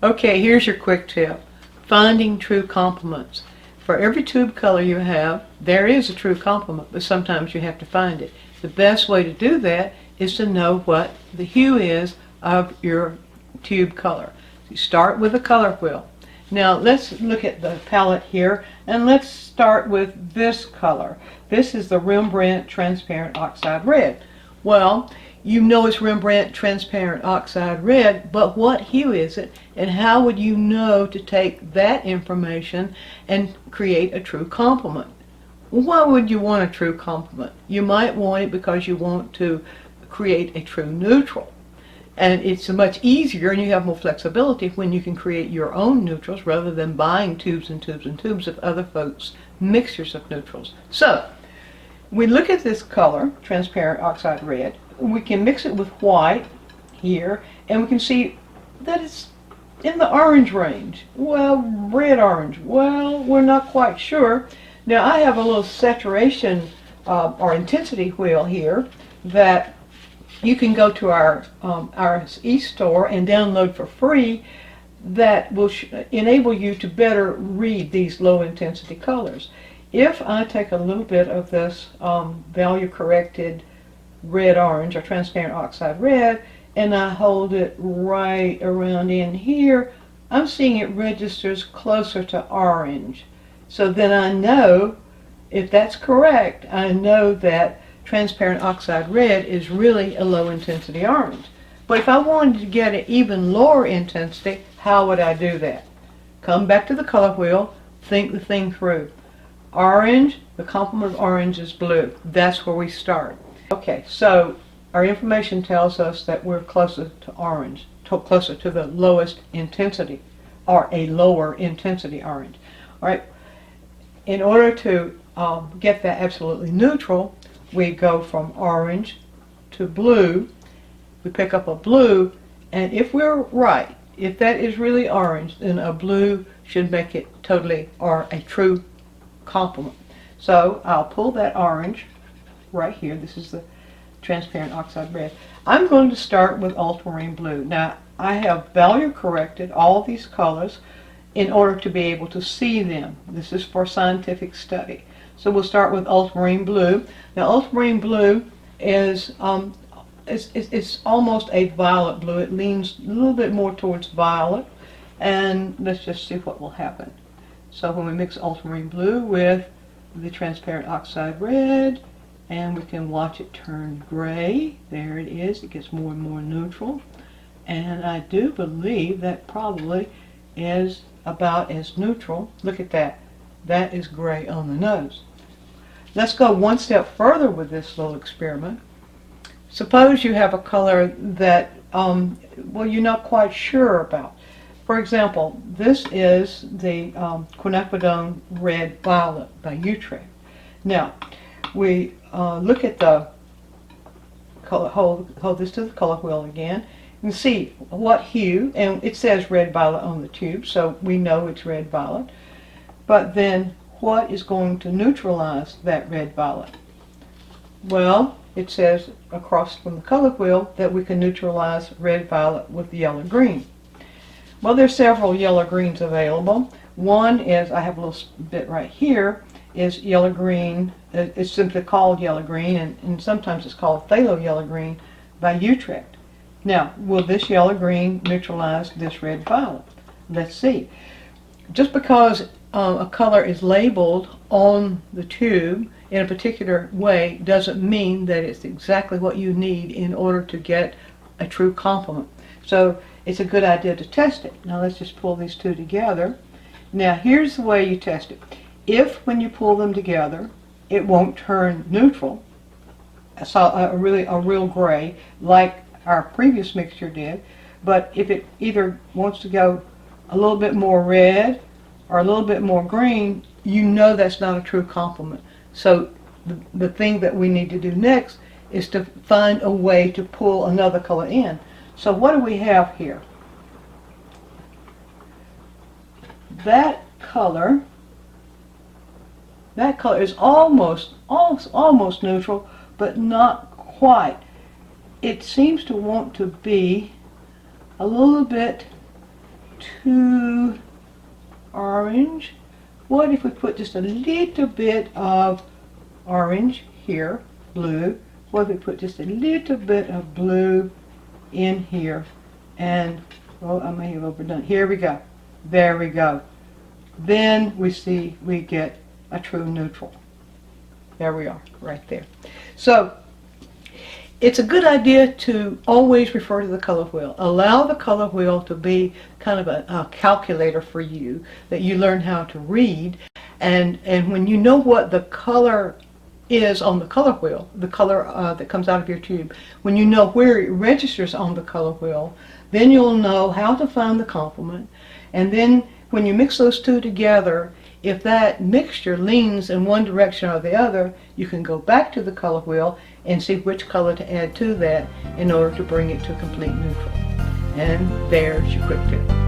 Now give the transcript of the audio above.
Okay, here's your quick tip. Finding true complements. For every tube color you have, there is a true complement, but sometimes you have to find it. The best way to do that is to know what the hue is of your tube color. You start with a color wheel. Now let's look at the palette here, and let's start with this color. This is the Rembrandt Transparent Oxide Red. Well, you know it's Rembrandt Transparent Oxide Red, but what hue is it, and how would you know to take that information and create a true complement? Why would you want a true complement? You might want it because you want to create a true neutral. And it's much easier and you have more flexibility when you can create your own neutrals rather than buying tubes and tubes and tubes of other folks' mixtures of neutrals. So, we look at this color, Transparent Oxide Red. We can mix it with white here, and we can see that it's in the orange range. Well, red-orange. Well, we're not quite sure. Now, I have a little saturation or intensity wheel here that you can go to our e-store and download for free that will enable you to better read these low-intensity colors. If I take a little bit of this value-corrected red-orange or transparent oxide red and I hold it right around in here, I'm seeing it registers closer to orange. So then I know, if that's correct, I know that transparent oxide red is really a low-intensity orange. But if I wanted to get an even lower intensity, how would I do that? Come back to the color wheel, think the thing through. Orange, the complement of orange is blue. That's where we start. Okay, so our information tells us that we're closer to orange, closer to the lowest intensity, or a lower intensity orange. All right, in order to get that absolutely neutral, we go from orange to blue. We pick up a blue, and if we're right, if that is really orange, then a blue should make it totally, or a true complement. So I'll pull that orange right here. This is the transparent oxide red. I'm going to start with ultramarine blue. Now, I have value corrected all these colors in order to be able to see them. This is for scientific study. So we'll start with ultramarine blue. Now, ultramarine blue is it's almost a violet blue. It leans a little bit more towards violet, and let's just see what will happen. So when we mix ultramarine blue with the transparent oxide red, and we can watch it turn gray. There it is. It gets more and more neutral, and I do believe that probably is about as neutral. Look at that. That is gray on the nose. Let's go one step further with this little experiment. Suppose you have a color that, well, you're not quite sure about. For example, this is the quinacridone red violet by Utrecht. Now, we look at the color, hold this to the color wheel again, and see what hue, and it says red violet on the tube, so we know it's red violet. But then, what is going to neutralize that red violet? Well, it says across from the color wheel that we can neutralize red violet with yellow green. Well, there's several yellow greens available. One is, I have a little bit right here, is yellow green. It's simply called yellow green, and sometimes it's called phthalo yellow green by Utrecht. Now, will this yellow green neutralize this red violet? Let's see. Just because a color is labeled on the tube in a particular way doesn't mean that it's exactly what you need in order to get a true complement. So it's a good idea to test it. Now let's just pull these two together. Now here's the way you test it. If when you pull them together it won't turn neutral, so a real gray like our previous mixture did, but if it either wants to go a little bit more red or a little bit more green, you know that's not a true complement. So the thing that we need to do next is to find a way to pull another color in. So what do we have here? That color is almost neutral, but not quite. It seems to want to be a little bit too orange. What if we put just a little bit of orange here, blue? What if we put just a little bit of blue in here? And, well, I may have overdone. Here we go. There we go. Then we get a true neutral. There we are, right there. So it's a good idea to always refer to the color wheel. Allow the color wheel to be kind of a calculator for you that you learn how to read. And when you know what the color is on the color wheel, the color that comes out of your tube, when you know where it registers on the color wheel, then you'll know how to find the complement. And then when you mix those two together, if that mixture leans in one direction or the other, you can go back to the color wheel and see which color to add to that in order to bring it to complete neutral. And there's your quick tip.